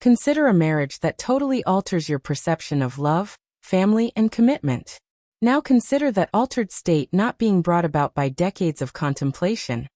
Consider a marriage that totally alters your perception of love, family, and commitment. Now consider that altered state not being brought about by decades of contemplation,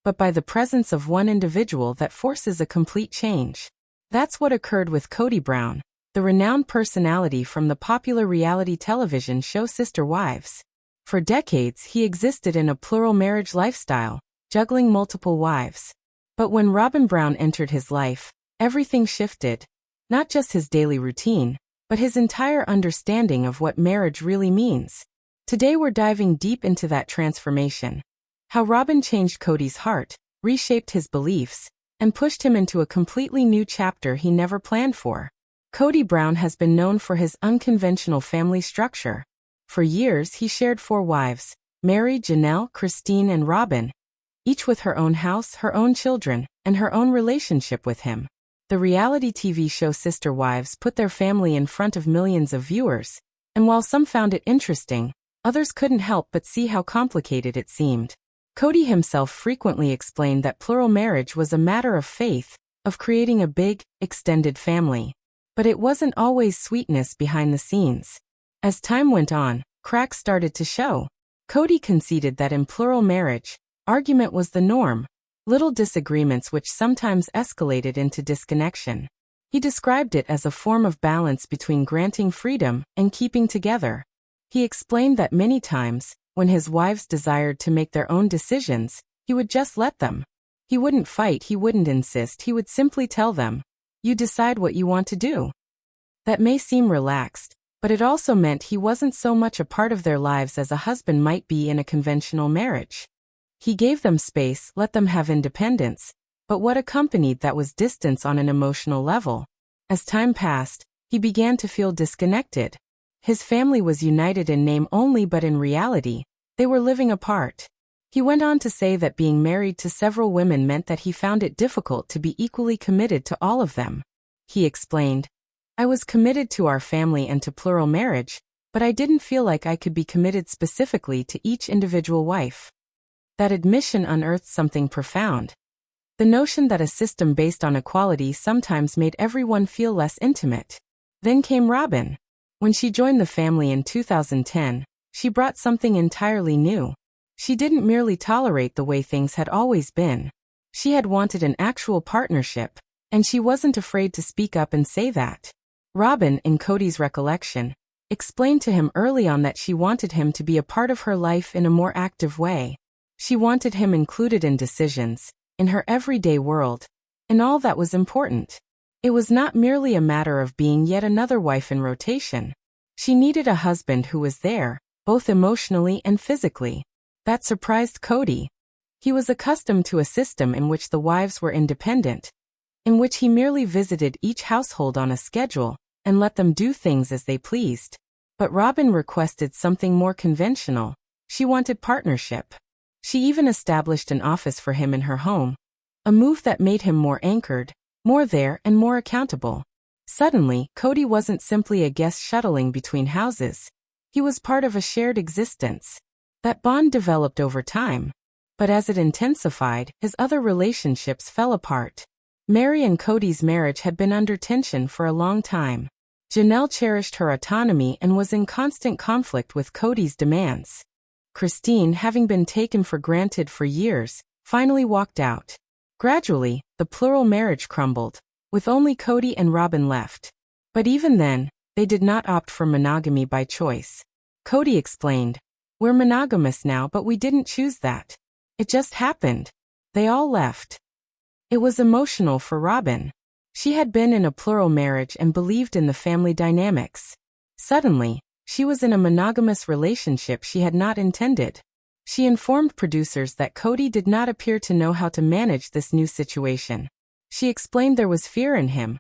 but by the presence of one individual that forces a complete change. That's what occurred with Kody Brown, the renowned personality from the popular reality television show Sister Wives. For decades, he existed in a plural marriage lifestyle, juggling multiple wives. But when Robyn Brown entered his life, everything shifted. Not just his daily routine, but his entire understanding of what marriage really means. Today we're diving deep into that transformation. How Robyn changed Kody's heart, reshaped his beliefs, and pushed him into a completely new chapter he never planned for. Kody Brown has been known for his unconventional family structure. For years he shared 4 wives, Mary, Janelle, Christine, and Robyn, each with her own house, her own children, and her own relationship with him. The reality TV show Sister Wives put their family in front of millions of viewers, and while some found it interesting, others couldn't help but see how complicated it seemed. Kody himself frequently explained that plural marriage was a matter of faith, of creating a big, extended family. But it wasn't always sweetness behind the scenes. As time went on, cracks started to show. Kody conceded that in plural marriage, argument was the norm, little disagreements which sometimes escalated into disconnection. He described it as a form of balance between granting freedom and keeping together. He explained that many times, when his wives desired to make their own decisions, he would just let them. He wouldn't fight, he wouldn't insist, he would simply tell them, "You decide what you want to do." That may seem relaxed, but it also meant he wasn't so much a part of their lives as a husband might be in a conventional marriage. He gave them space, let them have independence, but what accompanied that was distance on an emotional level. As time passed, he began to feel disconnected. His family was united in name only, but in reality, they were living apart. He went on to say that being married to several women meant that he found it difficult to be equally committed to all of them. He explained, "I was committed to our family and to plural marriage, but I didn't feel like I could be committed specifically to each individual wife." That admission unearthed something profound. The notion that a system based on equality sometimes made everyone feel less intimate. Then came Robyn. When she joined the family in 2010, she brought something entirely new. She didn't merely tolerate the way things had always been. She had wanted an actual partnership, and she wasn't afraid to speak up and say that. Robyn, in Kody's recollection, explained to him early on that she wanted him to be a part of her life in a more active way. She wanted him included in decisions, in her everyday world, in all that was important. It was not merely a matter of being yet another wife in rotation. She needed a husband who was there, both emotionally and physically. That surprised Kody. He was accustomed to a system in which the wives were independent, in which he merely visited each household on a schedule and let them do things as they pleased. But Robyn requested something more conventional. She wanted partnership. She even established an office for him in her home, a move that made him more anchored, more there, and more accountable. Suddenly, Kody wasn't simply a guest shuttling between houses. He was part of a shared existence. That bond developed over time. But as it intensified, his other relationships fell apart. Mary and Kody's marriage had been under tension for a long time. Janelle cherished her autonomy and was in constant conflict with Kody's demands. Christine, having been taken for granted for years, finally walked out. Gradually, the plural marriage crumbled, with only Kody and Robyn left. But even then, they did not opt for monogamy by choice. Kody explained, "We're monogamous now, but we didn't choose that. It just happened. They all left." It was emotional for Robyn. She had been in a plural marriage and believed in the family dynamics. Suddenly, she was in a monogamous relationship she had not intended. She informed producers that Kody did not appear to know how to manage this new situation. She explained there was fear in him,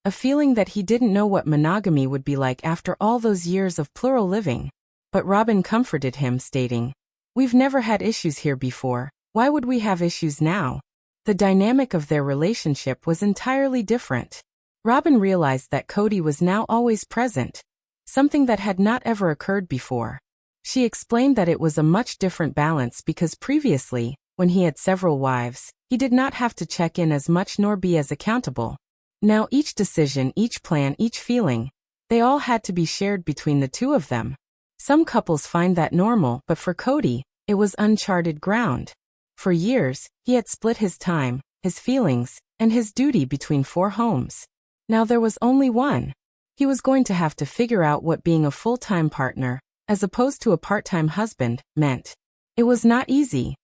a feeling that he didn't know what monogamy would be like after all those years of plural living. But Robyn comforted him, stating, "We've never had issues here before. Why would we have issues now?" The dynamic of their relationship was entirely different. Robyn realized that Kody was now always present, something that had not ever occurred before. She explained that it was a much different balance because previously, when he had several wives, he did not have to check in as much nor be as accountable. Now each decision, each plan, each feeling, they all had to be shared between the two of them. Some couples find that normal, but for Kody, it was uncharted ground. For years, he had split his time, his feelings, and his duty between 4 homes. Now there was only one. He was going to have to figure out what being a full-time partner, as opposed to a part-time husband, meant. It was not easy.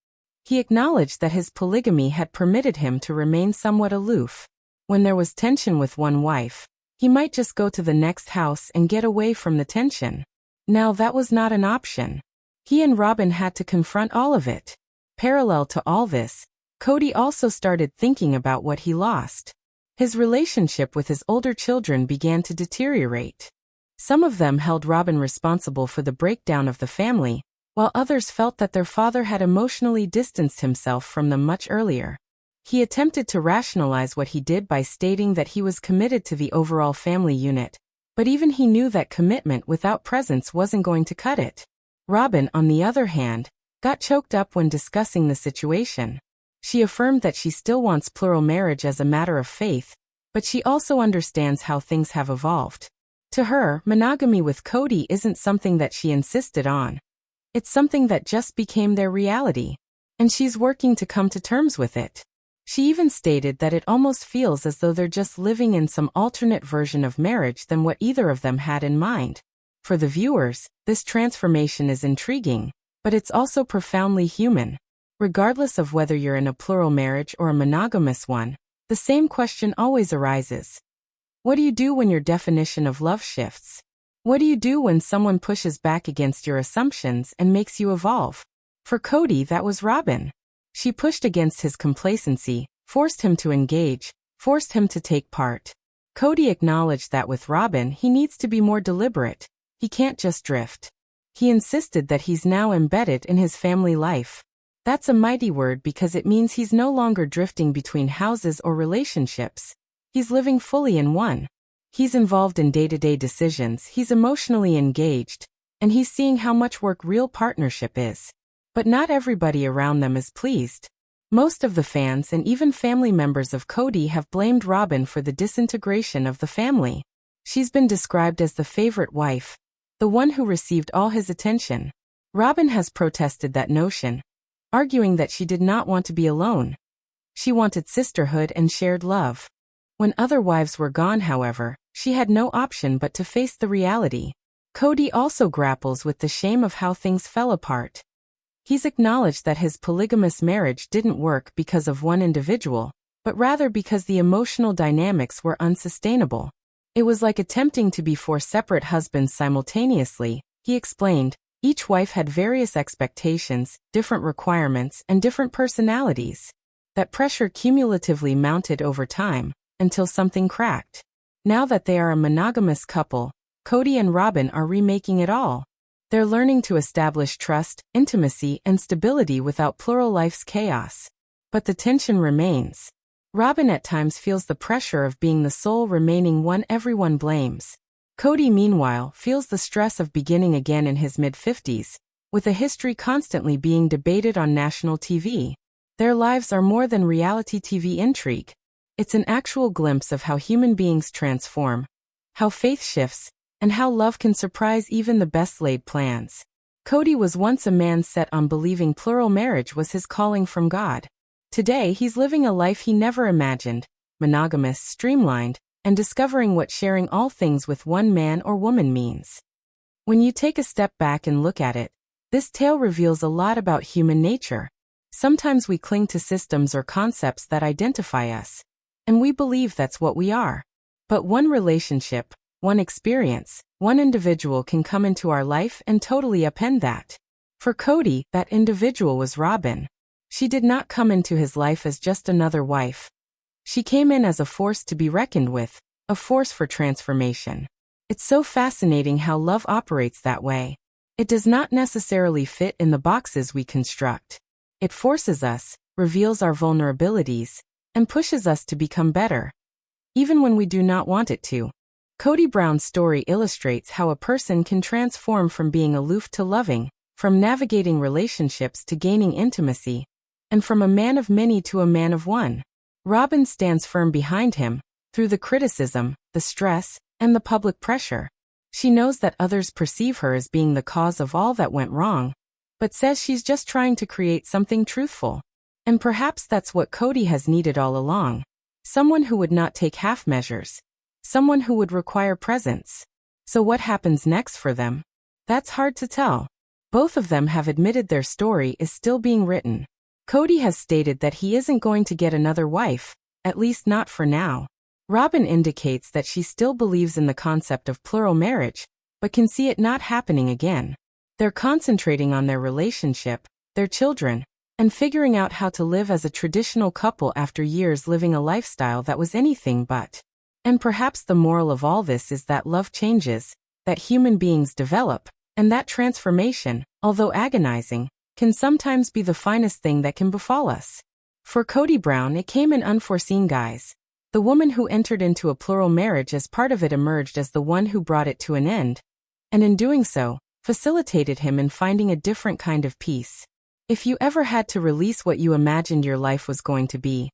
He acknowledged that his polygamy had permitted him to remain somewhat aloof. When there was tension with one wife, he might just go to the next house and get away from the tension. Now that was not an option. He and Robyn had to confront all of it. Parallel to all this, Kody also started thinking about what he lost. His relationship with his older children began to deteriorate. Some of them held Robyn responsible for the breakdown of the family, while others felt that their father had emotionally distanced himself from them much earlier. He attempted to rationalize what he did by stating that he was committed to the overall family unit, but even he knew that commitment without presence wasn't going to cut it. Robyn, on the other hand, got choked up when discussing the situation. She affirmed that she still wants plural marriage as a matter of faith, but she also understands how things have evolved. To her, monogamy with Kody isn't something that she insisted on. It's something that just became their reality, and she's working to come to terms with it. She even stated that it almost feels as though they're just living in some alternate version of marriage than what either of them had in mind. For the viewers, this transformation is intriguing, but it's also profoundly human. Regardless of whether you're in a plural marriage or a monogamous one, the same question always arises. What do you do when your definition of love shifts? What do you do when someone pushes back against your assumptions and makes you evolve? For Kody, that was Robyn. She pushed against his complacency, forced him to engage, forced him to take part. Kody acknowledged that with Robyn he needs to be more deliberate. He can't just drift. He insisted that he's now embedded in his family life. That's a mighty word because it means he's no longer drifting between houses or relationships. He's living fully in one. He's involved in day-to-day decisions, he's emotionally engaged, and he's seeing how much work real partnership is. But not everybody around them is pleased. Most of the fans and even family members of Kody have blamed Robyn for the disintegration of the family. She's been described as the favorite wife, the one who received all his attention. Robyn has protested that notion, arguing that she did not want to be alone. She wanted sisterhood and shared love. When other wives were gone, however, she had no option but to face the reality. Kody also grapples with the shame of how things fell apart. He's acknowledged that his polygamous marriage didn't work because of one individual, but rather because the emotional dynamics were unsustainable. It was like attempting to be 4 separate husbands simultaneously, he explained. Each wife had various expectations, different requirements, and different personalities. That pressure cumulatively mounted over time, until something cracked. Now that they are a monogamous couple, Kody and Robyn are remaking it all. They're learning to establish trust, intimacy, and stability without plural life's chaos. But the tension remains. Robyn at times feels the pressure of being the sole remaining one everyone blames. Kody, meanwhile, feels the stress of beginning again in his mid-50s, with a history constantly being debated on national TV. Their lives are more than reality TV intrigue. It's an actual glimpse of how human beings transform, how faith shifts, and how love can surprise even the best-laid plans. Kody was once a man set on believing plural marriage was his calling from God. Today he's living a life he never imagined, monogamous, streamlined, and discovering what sharing all things with one man or woman means. When you take a step back and look at it, this tale reveals a lot about human nature. Sometimes we cling to systems or concepts that identify us, and we believe that's what we are. But one relationship, one experience, one individual can come into our life and totally upend that. For Kody, that individual was Robyn. She did not come into his life as just another wife. She came in as a force to be reckoned with, a force for transformation. It's so fascinating how love operates that way. It does not necessarily fit in the boxes we construct. It forces us, reveals our vulnerabilities, and pushes us to become better, even when we do not want it to. Kody Brown's story illustrates how a person can transform from being aloof to loving, from navigating relationships to gaining intimacy, and from a man of many to a man of one. Robyn stands firm behind him, through the criticism, the stress, and the public pressure. She knows that others perceive her as being the cause of all that went wrong, but says she's just trying to create something truthful. And perhaps that's what Kody has needed all along. Someone who would not take half measures. Someone who would require presence. So what happens next for them? That's hard to tell. Both of them have admitted their story is still being written. Kody has stated that he isn't going to get another wife, at least not for now. Robyn indicates that she still believes in the concept of plural marriage, but can see it not happening again. They're concentrating on their relationship, their children, and figuring out how to live as a traditional couple after years living a lifestyle that was anything but. And perhaps the moral of all this is that love changes, that human beings develop, and that transformation, although agonizing, can sometimes be the finest thing that can befall us. For Kody Brown, it came in unforeseen guise. The woman who entered into a plural marriage as part of it emerged as the one who brought it to an end, and in doing so, facilitated him in finding a different kind of peace. If you ever had to release what you imagined your life was going to be,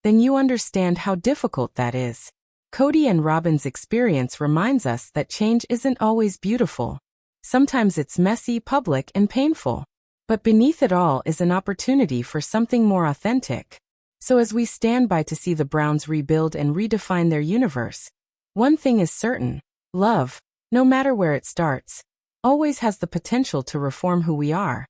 then you understand how difficult that is. Kody and Robyn's experience reminds us that change isn't always beautiful. Sometimes it's messy, public, and painful. But beneath it all is an opportunity for something more authentic. So as we stand by to see the Browns rebuild and redefine their universe, one thing is certain: love, no matter where it starts, always has the potential to reform who we are.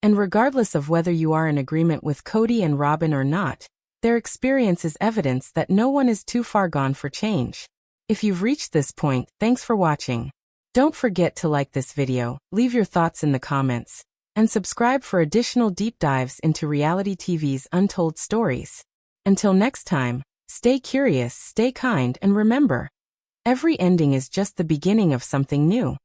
And regardless of whether you are in agreement with Kody and Robyn or not, their experience is evidence that no one is too far gone for change. If you've reached this point, thanks for watching. Don't forget to like this video, leave your thoughts in the comments, and subscribe for additional deep dives into reality TV's untold stories. Until next time, stay curious, stay kind, and remember, every ending is just the beginning of something new.